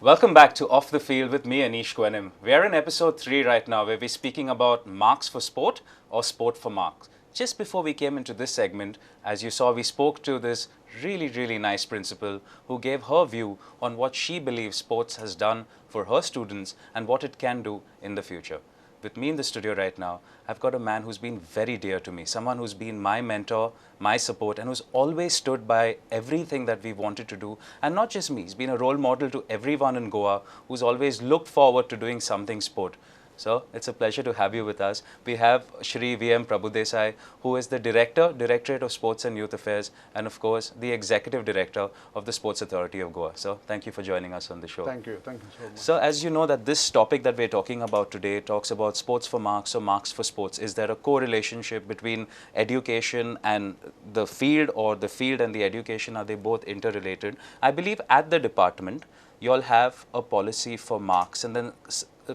Welcome back to Off the Field with me, Anish Gwenim. We are in episode 3 right now where we're speaking about marks for sport or sport for marks. Just before we came into this segment, as you saw, we spoke to this really nice principal who gave her view on what she believes sports has done for her students and what it can do in the future. With me in the studio right now, I've got a man who's been very dear to me, someone who's been my mentor, my support, and who's always stood by everything that we've wanted to do. And not just me, he's been a role model to everyone in Goa who's always looked forward to doing something sport. So it's a pleasure to have you with us. We have Shri V.M. Prabhudesai, who is the Directorate of Sports and Youth Affairs, and of course, the Executive Director of the Sports Authority of Goa. So thank you for joining us on the show. Thank you so much. So as you know that this topic that we're talking about today talks about sports for marks or marks for sports. Is there a correlationship between education and the field, or the field and the education? Are they both interrelated? I believe at the department, you all have a policy for marks, and then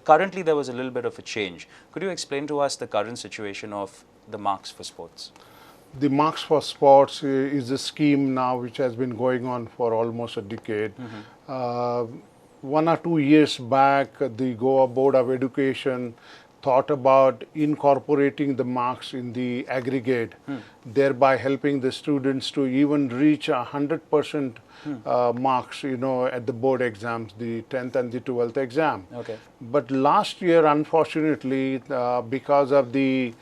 currently there was a little bit of a change. Could you explain to us the current situation of the marks for sports? The Marks for Sports is a scheme now which has been going on for almost a decade. 1 or 2 years back, the Goa Board of Education thought about incorporating the marks in the aggregate, thereby helping the students to even reach 100% marks, at the board exams, the 10th and the 12th exam. Okay. But last year, unfortunately, because of the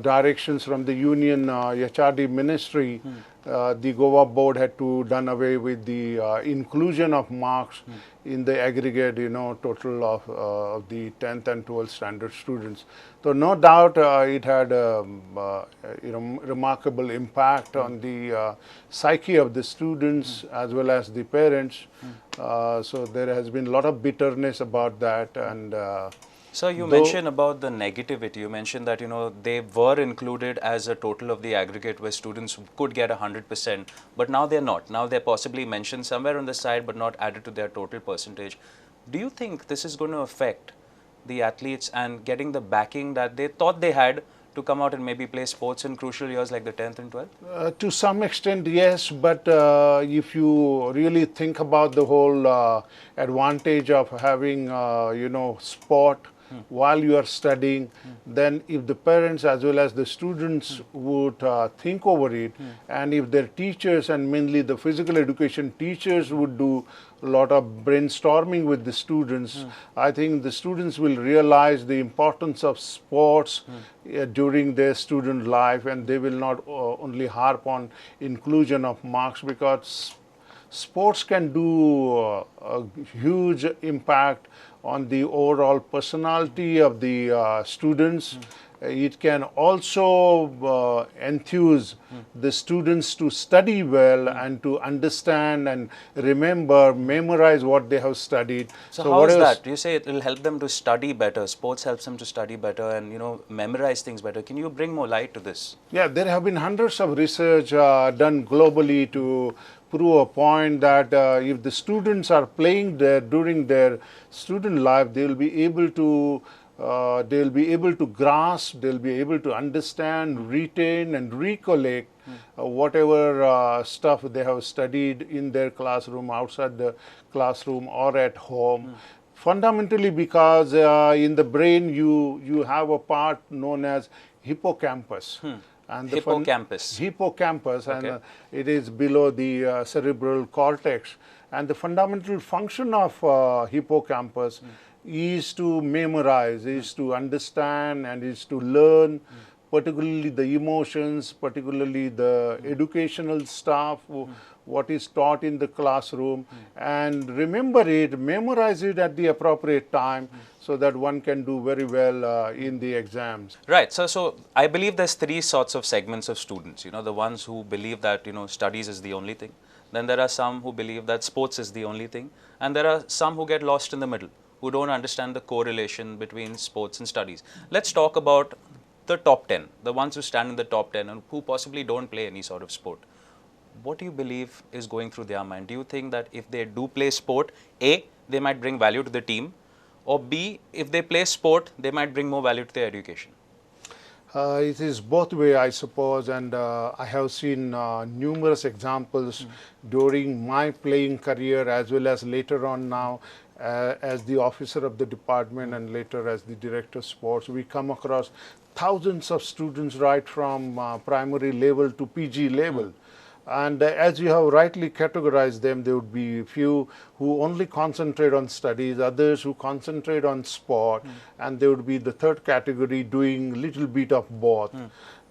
directions from the union HRD ministry, the Goa board had to done away with the inclusion of marks in the aggregate, total of the 10th and 12th standard students. So no doubt it had remarkable impact on the psyche of the students as well as the parents. So there has been a lot of bitterness about that. And so you mentioned about the negativity. You mentioned that they were included as a total of the aggregate where students could get 100%, but now they're not. Now they're possibly mentioned somewhere on the side but not added to their total percentage. Do you think this is going to affect the athletes and getting the backing that they thought they had to come out and maybe play sports in crucial years like the 10th and 12th? To some extent, yes, but if you really think about the whole advantage of having, sport while you are studying, then if the parents as well as the students would think over it, and if their teachers, and mainly the physical education teachers, would do a lot of brainstorming with the students, I think the students will realize the importance of sports during their student life, and they will not only harp on inclusion of marks, because sports can do a huge impact on the overall personality of the students. It can also enthuse the students to study well and to understand and remember, memorize what they have studied. So how is that? You say it will help them to study better. Sports helps them to study better and memorize things better. Can you bring more light to this? Yeah, there have been hundreds of research done globally to prove a point that if the students are playing there during their student life, they will be able to grasp, they'll be able to understand, retain and recollect whatever stuff they have studied in their classroom, outside the classroom or at home. Fundamentally because in the brain you have a part known as hippocampus. And hippocampus. Hippocampus, okay. And it is below the cerebral cortex. And the fundamental function of hippocampus is to memorize, is to understand, and is to learn, particularly the emotions, particularly the educational stuff, what is taught in the classroom, and remember it, memorize it at the appropriate time, so that one can do very well in the exams. Right. So I believe there's 3 sorts of segments of students. The ones who believe that studies is the only thing. Then there are some who believe that sports is the only thing, and there are some who get lost in the middle, who don't understand the correlation between sports and studies. Let's talk about the top 10, the ones who stand in the top 10 and who possibly don't play any sort of sport. What do you believe is going through their mind? Do you think that if they do play sport, A, they might bring value to the team, or B, if they play sport, they might bring more value to their education? It is both way, I suppose, and I have seen numerous examples during my playing career as well as later on now. as the officer of the department and later as the director of sports, we come across thousands of students right from primary level to PG level. And as you have rightly categorized them, there would be few who only concentrate on studies, others who concentrate on sport, and there would be the third category doing little bit of both.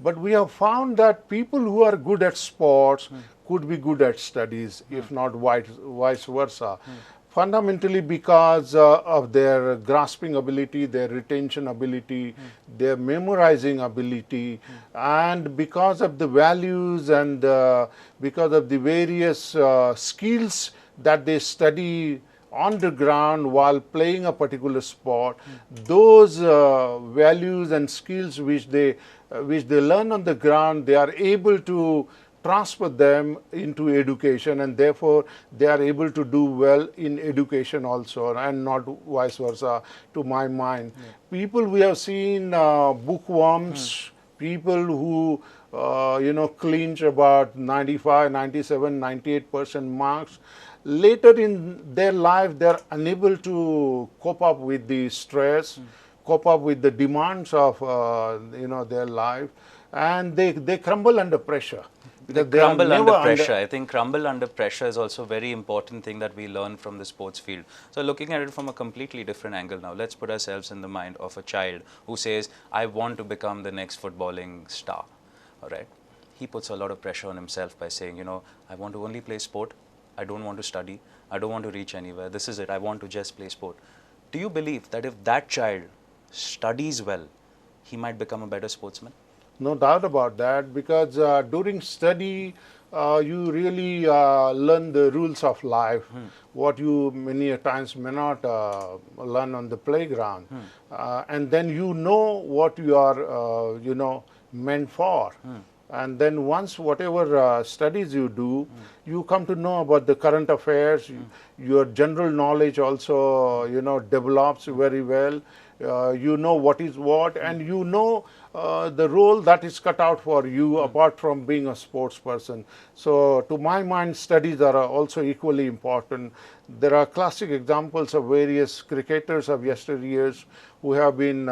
But we have found that people who are good at sports could be good at studies, if not vice versa. Fundamentally because of their grasping ability, their retention ability, their memorizing ability, and because of the values and because of the various skills that they study on the ground while playing a particular sport, those values and skills which they learn on the ground, they are able to transfer them into education, and therefore they are able to do well in education also, and not vice versa, to my mind. People we have seen bookworms, people who clinch about 95, 97, 98% marks. Later in their life, they are unable to cope up with the stress, cope up with the demands of their life, and they crumble under pressure. They crumble under pressure. I think crumble under pressure is also a very important thing that we learn from the sports field. So looking at it from a completely different angle now, let's put ourselves in the mind of a child who says, I want to become the next footballing star. All right. He puts a lot of pressure on himself by saying, I want to only play sport. I don't want to study. I don't want to reach anywhere. This is it. I want to just play sport. Do you believe that if that child studies well, he might become a better sportsman? No doubt about that, because during study, you really learn the rules of life, what you many a times may not learn on the playground. And then you know what you are, meant for. And then once whatever studies you do, you come to know about the current affairs, your general knowledge also, develops very well. You know what is what, and you know the role that is cut out for you apart from being a sports person. So to my mind, studies are also equally important. There are classic examples of various cricketers of yesteryears who have been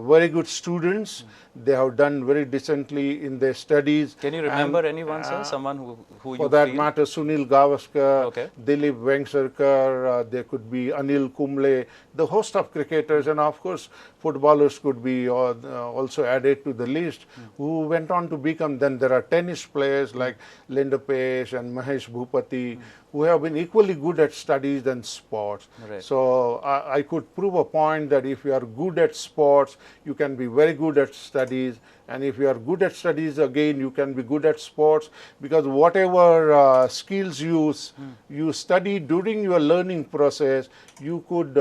very good students. They have done very decently in their studies. Can you remember anyone, sir? Someone who you for that feel? matter, Sunil Gavaskar, Okay. Dilip Vengsarkar, there could be Anil Kumble, the host of cricketers, and of course footballers could be also added to the list, who went on to become. Then there are tennis players like Linda Pace and Mahesh Bhupati, who have been equally good at studies and sports. Right. So I could prove a point that if you are good at sports, you can be very good at studies, and if you are good at studies, again you can be good at sports, because whatever skills you study during your learning process, you could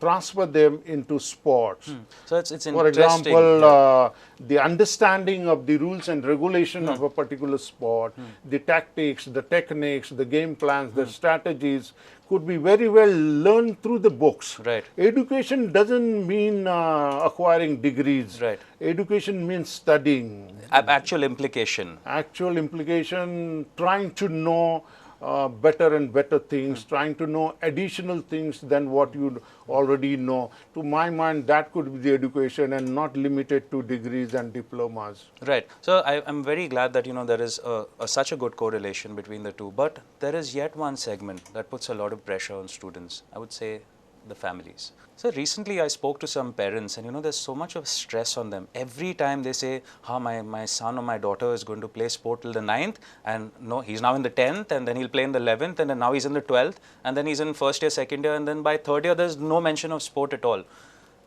transfer them into sports. So it's For interesting. example, the understanding of the rules and regulation of a particular sport, the tactics, the techniques, the game plans, the strategies could be very well learned through the books. Right. Education doesn't mean acquiring degrees. Right. Education means studying. Actual implication. Actual implication, trying to know better and better things, trying to know additional things than what you already know. To my mind, that could be the education, and not limited to degrees and diplomas. Right. So I'm very glad that there is such a good correlation between the two. But there is yet one segment that puts a lot of pressure on students. I would say the families. So recently I spoke to some parents, and there's so much of stress on them. Every time they say, my son or my daughter is going to play sport till the 9th, and no, he's now in the 10th, and then he'll play in the 11th, and then now he's in the 12th, and then he's in first year, second year, and then by third year there's no mention of sport at all.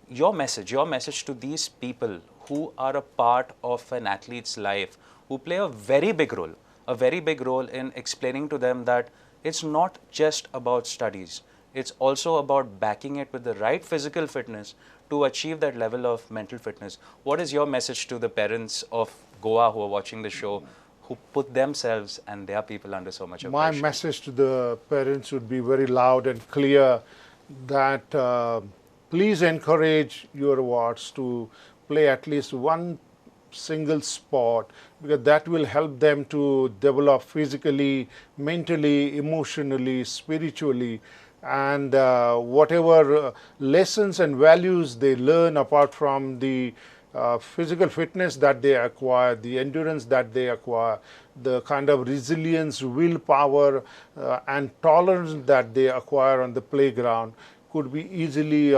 Your message to these people who are a part of an athlete's life, who play a very big role in explaining to them that it's not just about studies. It's also about backing it with the right physical fitness to achieve that level of mental fitness. What is your message to the parents of Goa who are watching the show, who put themselves and their people under so much of My pressure? message to the parents would be very loud and clear, that please encourage your wards to play at least one single sport, because that will help them to develop physically, mentally, emotionally, spiritually, and whatever lessons and values they learn apart from the physical fitness that they acquire, the endurance that they acquire, the kind of resilience, willpower, and tolerance that they acquire on the playground could be easily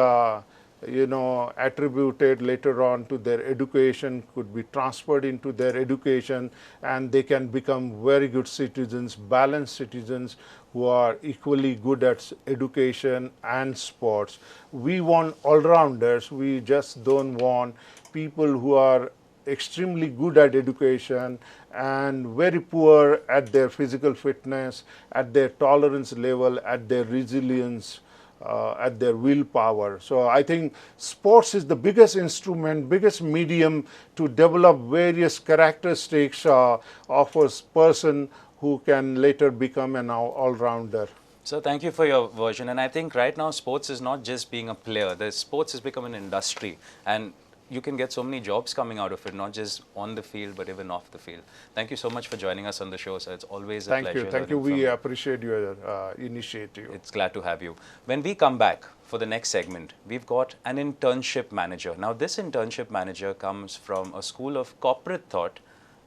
attributed later on to their education, could be transferred into their education, and they can become very good citizens, balanced citizens who are equally good at education and sports. We want all-rounders. We just don't want people who are extremely good at education and very poor at their physical fitness, at their tolerance level, at their resilience, at their willpower. So I think sports is the biggest instrument, biggest medium to develop various characteristics of a person who can later become an all-rounder. So thank you for your version. And I think right now sports is not just being a player. The sports has become an industry, and you can get so many jobs coming out of it, not just on the field, but even off the field. Thank you so much for joining us on the show, sir. It's always a pleasure. Thank you. We appreciate your initiative. It's glad to have you. When we come back for the next segment, we've got an internship manager. Now, this internship manager comes from a school of corporate thought,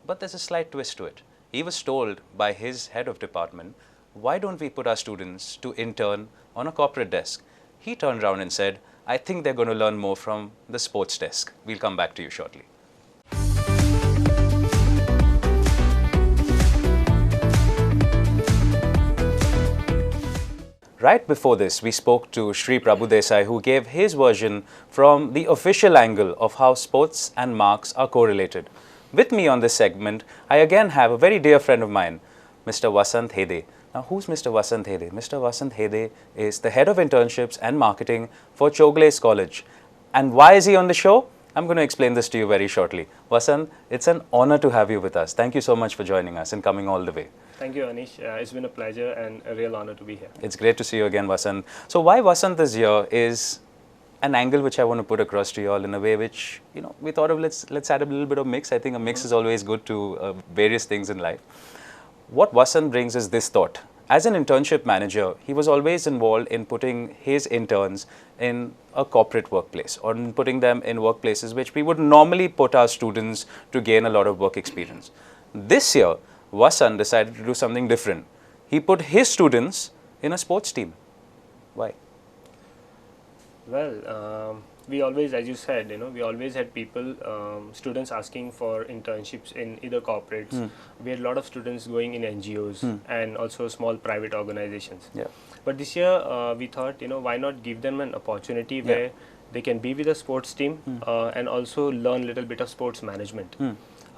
but there's a slight twist to it. He was told by his head of department, why don't we put our students to intern on a corporate desk? He turned around and said, I think they're going to learn more from the sports desk. We'll come back to you shortly. Right before this, we spoke to Shri Prabhu Desai, who gave his version from the official angle of how sports and marks are correlated. With me on this segment, I again have a very dear friend of mine, Mr. Vasant Hede. Now, who's Mr. Vasant Hede? Mr. Vasant Hede is the head of internships and marketing for Chogle's College. And why is he on the show? I'm going to explain this to you very shortly. Vasant, it's an honor to have you with us. Thank you so much for joining us and coming all the way. Thank you, Anish. It's been a pleasure and a real honor to be here. It's great to see you again, Vasant. So why Vasant is here is an angle which I want to put across to you all in a way which, we thought of let's add a little bit of mix. I think a mix is always good to various things in life. What Vasant brings is this thought. As an internship manager, he was always involved in putting his interns in a corporate workplace or in putting them in workplaces which we would normally put our students to gain a lot of work experience. This year, Vasant decided to do something different. He put his students in a sports team. Why? Well, we always, as you said, we always had people, students asking for internships in either corporates. We had a lot of students going in NGOs and also small private organizations. Yeah. But this year, we thought, why not give them an opportunity where they can be with a sports team and also learn a little bit of sports management.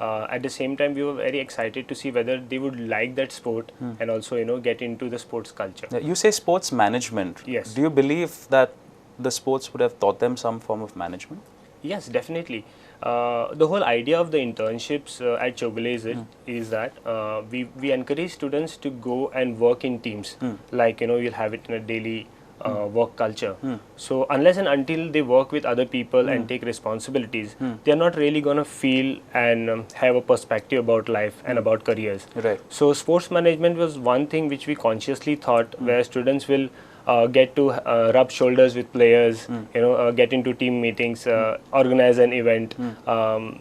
At the same time, we were very excited to see whether they would like that sport and also, get into the sports culture. You say sports management. Yes. Do you believe that the sports would have taught them some form of management? Yes, definitely. The whole idea of the internships at Chogle is that we encourage students to go and work in teams. Like, you'll have it in a daily work culture. So unless and until they work with other people and take responsibilities, they're not really going to feel and have a perspective about life and about careers. Right. So sports management was one thing which we consciously thought where students will get to rub shoulders with players, get into team meetings, organize an event,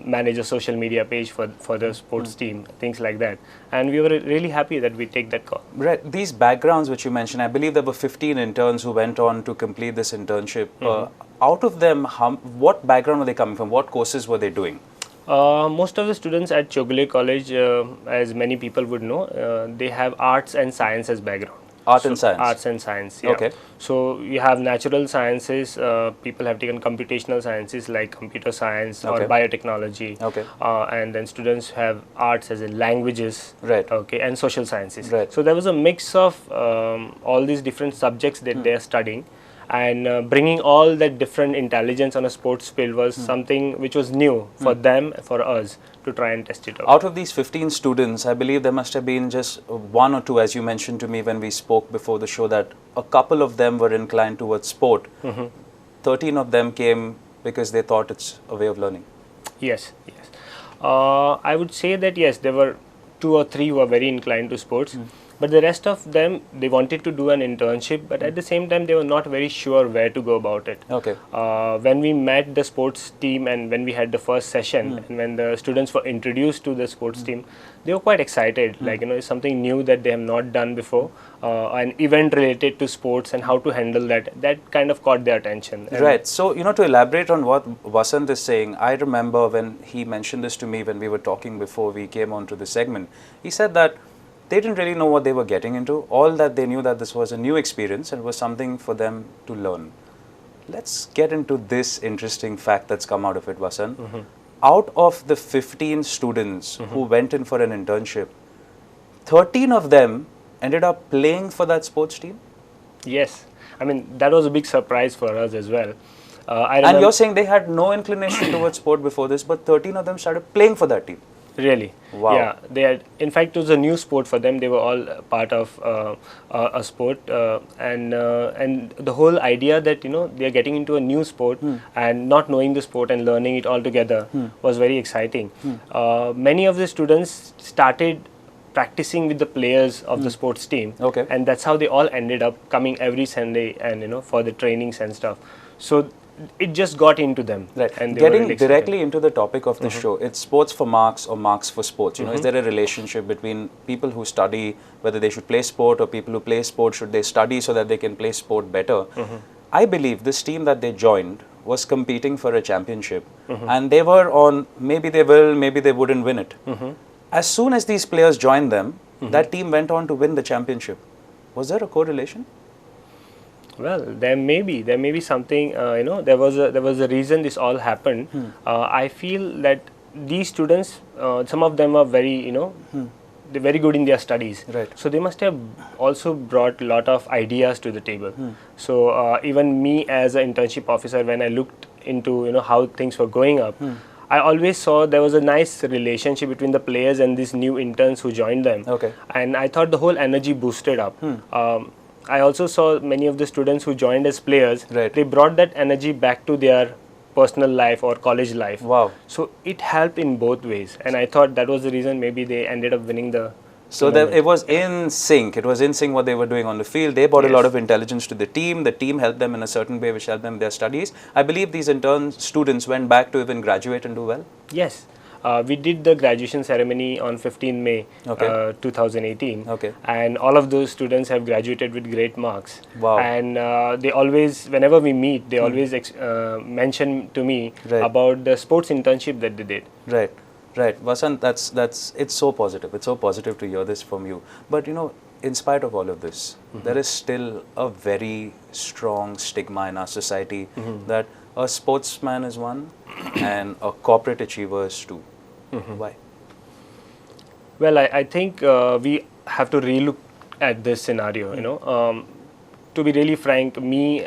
manage a social media page for the sports team, things like that. And we were really happy that we take that call. Right. These backgrounds which you mentioned, I believe there were 15 interns who went on to complete this internship. Out of them, what background were they coming from? What courses were they doing? Most of the students at Chogle College, as many people would know, they have arts and sciences background. Arts and science? Arts and science, yeah. Okay. So you have natural sciences, people have taken computational sciences like computer science or biotechnology. Okay. And then students have arts as in languages. Right. Okay, and social sciences. Right. So there was a mix of all these different subjects that they are studying. And bringing all that different intelligence on a sports field was something which was new for them, for us, to try and test it out. Out of these 15 students, I believe there must have been just one or two, as you mentioned to me when we spoke before the show, that a couple of them were inclined towards sport. 13 of them came because they thought it's a way of learning. Yes, yes. I would say that yes, there were 2 or 3 who were very inclined to sports. But the rest of them, they wanted to do an internship, but at the same time, they were not very sure where to go about it. Okay. When we met the sports team and when we had the first session, and when the students were introduced to the sports team, they were quite excited. Like, it's something new that they have not done before, an event related to sports and how to handle that. That kind of caught their attention. And right. So, to elaborate on what Vasant is saying, I remember when he mentioned this to me when we were talking before we came on to the segment, he said that they didn't really know what they were getting into. All that they knew that this was a new experience and was something for them to learn. Let's get into this interesting fact that's come out of it, Vasant. Out of the 15 students who went in for an internship, 13 of them ended up playing for that sports team. Yes, I mean, that was a big surprise for us as well. And you're saying they had no inclination towards sport before this, but 13 of them started playing for that team. Really? Wow. Yeah, they had. In fact, it was a new sport for them. They were all part of a sport, and the whole idea that they are getting into a new sport and not knowing the sport and learning it all together was very exciting. Many of the students started practicing with the players of the sports team, Okay. and that's how they all ended up coming every Sunday and for the trainings and stuff. So it just got into them. Right. And they were Getting really excited. directly into the topic of the show, it's sports for marks or marks for sports. Is there a relationship between people who study whether they should play sport or people who play sport should they study so that they can play sport better? I believe this team that they joined was competing for a championship, and they were on maybe they will, maybe they wouldn't win it. As soon as these players joined them, that team went on to win the championship. Was there a correlation? Well, there may be something. There was a reason this all happened. I feel that these students, some of them are very, they're very good in their studies. Right. So they must have also brought a lot of ideas to the table. So even me as an internship officer, when I looked into how things were going up, I always saw there was a nice relationship between the players and these new interns who joined them. Okay. And I thought the whole energy boosted up. I also saw many of the students who joined as players, Right. they brought that energy back to their personal life or college life. Wow. So it helped in both ways. And I thought that was the reason maybe they ended up winning the So it was in sync. It was in sync what they were doing on the field. They brought a lot of intelligence to the team. The team helped them in a certain way which helped them in their studies. I believe these intern students went back to even graduate and do well. Yes. We did the graduation ceremony on 15 May 2018. Okay. And all of those students have graduated with great marks. Wow. And they always, whenever we meet, they always mention to me Right. about the sports internship that they did. Right. Right. Vasant, that's it's so positive. It's so positive to hear this from you. But in spite of all of this, there is still a very strong stigma in our society that a sportsman is one and a corporate achiever is two. Why? Well, I think we have to relook at this scenario. To be really frank, me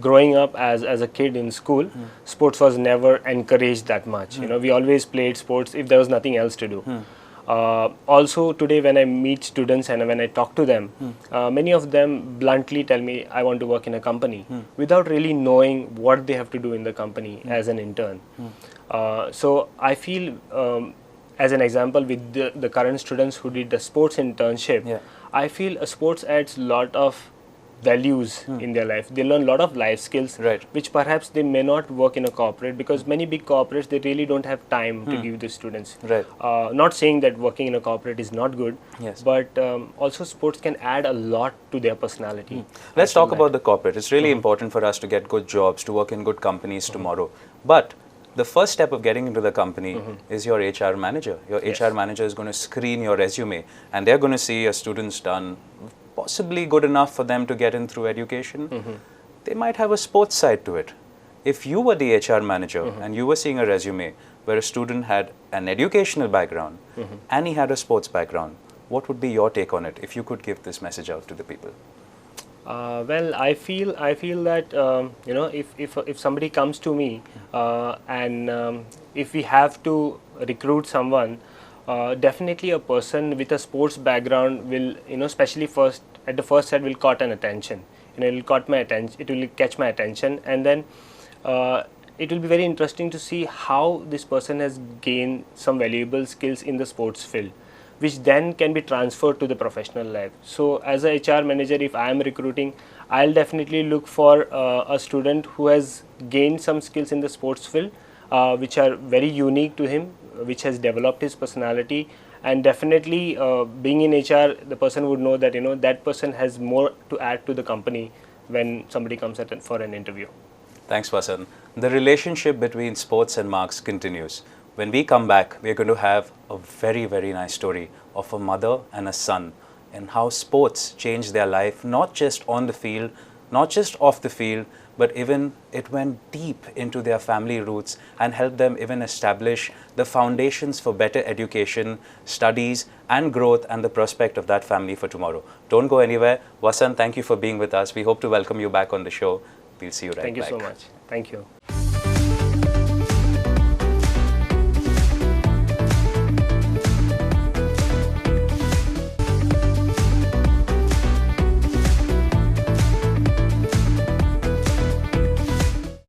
growing up as a kid in school, sports was never encouraged that much. We always played sports if there was nothing else to do. Also today when I meet students and when I talk to them, many of them bluntly tell me I want to work in a company without really knowing what they have to do in the company as an intern. So I feel as an example with the current students who did the sports internship, I feel sports adds a lot of values in their life. They learn a lot of life skills, Right. which perhaps they may not work in a corporate, because many big corporates, they really don't have time to give the students. Right. Not saying that working in a corporate is not good, Yes. but also sports can add a lot to their personality. Let's talk about the corporate. It's really important for us to get good jobs, to work in good companies tomorrow. But the first step of getting into the company is your HR manager. Your HR manager is going to screen your resume and they're going to see a student's done possibly good enough for them to get in through education. They might have a sports side to it. If you were the HR manager and you were seeing a resume where a student had an educational background and he had a sports background, what would be your take on it if you could give this message out to the people? Well, I feel that if somebody comes to me and if we have to recruit someone, definitely a person with a sports background will, especially at the first set, will caught an attention. It will caught my attention. It will catch my attention, and then it will be very interesting to see how this person has gained some valuable skills in the sports field. which then can be transferred to the professional life. So as a HR manager, if I am recruiting, I'll definitely look for a student who has gained some skills in the sports field, which are very unique to him, which has developed his personality, and definitely being in HR, the person would know that that person has more to add to the company when somebody comes for an interview. Thanks, Vasan. The relationship between sports and marks continues. When we come back, we're going to have a very, very nice story of a mother and a son and how sports changed their life, not just on the field, not just off the field, but even it went deep into their family roots and helped them even establish the foundations for better education, studies, and growth and the prospect of that family for tomorrow. Don't go anywhere. Vasan, thank you for being with us. We hope to welcome you back on the show. We'll see you right back. Thank you so much. Thank you.